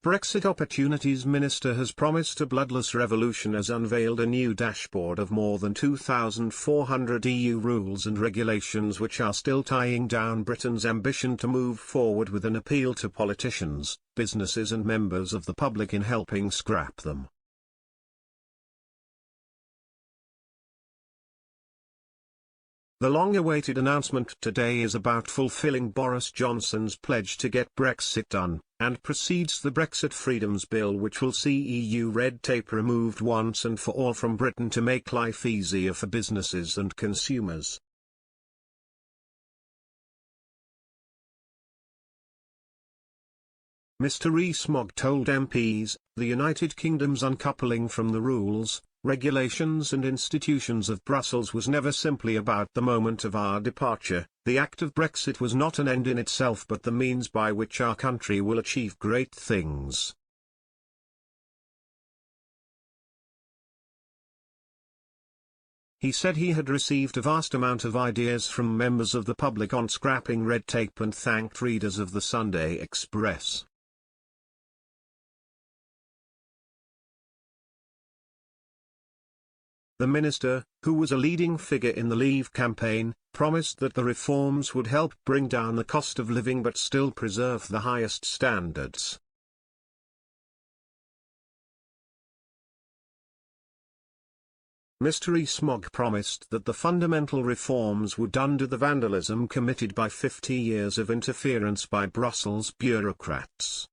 Brexit Opportunities Minister has promised a bloodless revolution as unveiled a new dashboard of more than 2,400 EU rules and regulations which are still tying down Britain's ambition to move forward, with an appeal to politicians, businesses and members of the public in helping scrap them. The long-awaited announcement today is about fulfilling Boris Johnson's pledge to get Brexit done, and precedes the Brexit Freedoms Bill, which will see EU red tape removed once and for all from Britain to make life easier for businesses and consumers. Mr Rees-Mogg told MPs, "The United Kingdom's uncoupling from the rules, regulations and institutions of Brussels was never simply about the moment of our departure. The act of Brexit was not an end in itself but the means by which our country will achieve great things." He said he had received a vast amount of ideas from members of the public on scrapping red tape and thanked readers of the Sunday Express. The minister, who was a leading figure in the Leave campaign, promised that the reforms would help bring down the cost of living but still preserve the highest standards. Mr Rees-Mogg promised that the fundamental reforms would undo the vandalism committed by 50 years of interference by Brussels bureaucrats.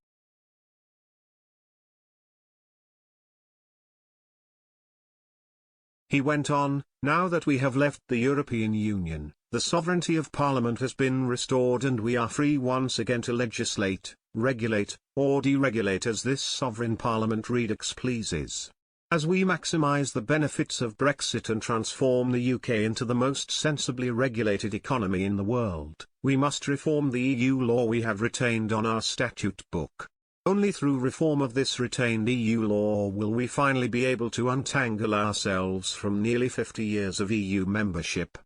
He went on, "Now that we have left the European Union, the sovereignty of Parliament has been restored and we are free once again to legislate, regulate, or deregulate as this sovereign Parliament redux pleases. As we maximise the benefits of Brexit and transform the UK into the most sensibly regulated economy in the world, we must reform the EU law we have retained on our statute book. Only through reform of this retained EU law will we finally be able to untangle ourselves from nearly 50 years of EU membership."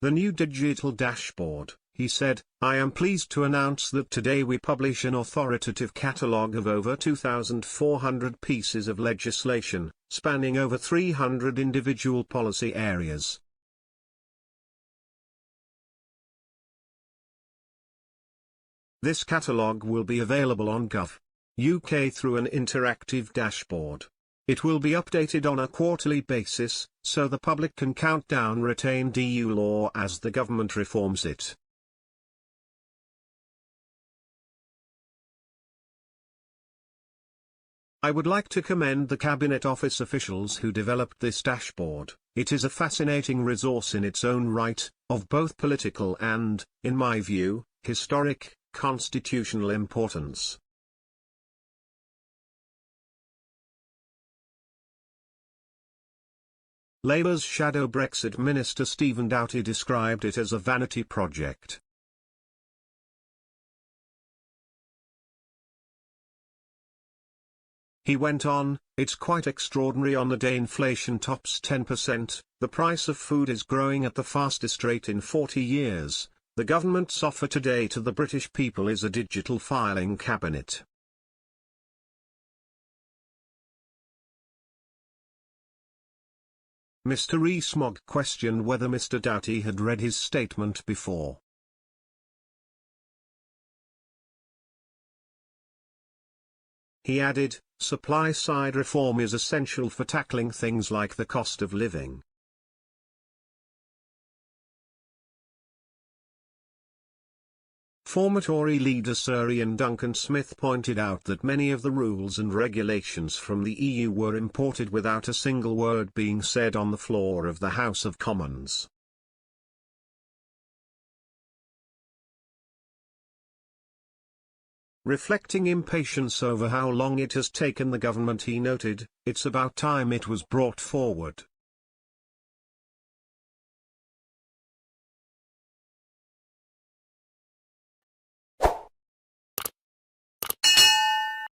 The new digital dashboard, he said, "I am pleased to announce that today we publish an authoritative catalogue of over 2,400 pieces of legislation, spanning over 300 individual policy areas. This catalogue will be available on Gov.uk through an interactive dashboard. It will be updated on a quarterly basis, so the public can count down retained EU law as the government reforms it." I would like to commend the Cabinet Office officials who developed this dashboard. It is a fascinating resource in its own right, of both political and, in my view, historic, constitutional importance. Labour's shadow Brexit Minister Stephen Doughty described it as a vanity project. He went on, "It's quite extraordinary on the day inflation tops 10%, the price of food is growing at the fastest rate in 40 years. The government's offer today to the British people is a digital filing cabinet." Mr Rees-Mogg questioned whether Mr Doughty had read his statement before. He added, "Supply-side reform is essential for tackling things like the cost of living." Former Tory leader Sir Ian Duncan Smith pointed out that many of the rules and regulations from the EU were imported without a single word being said on the floor of the House of Commons. Reflecting impatience over how long it has taken the government, he noted, "It's about time it was brought forward."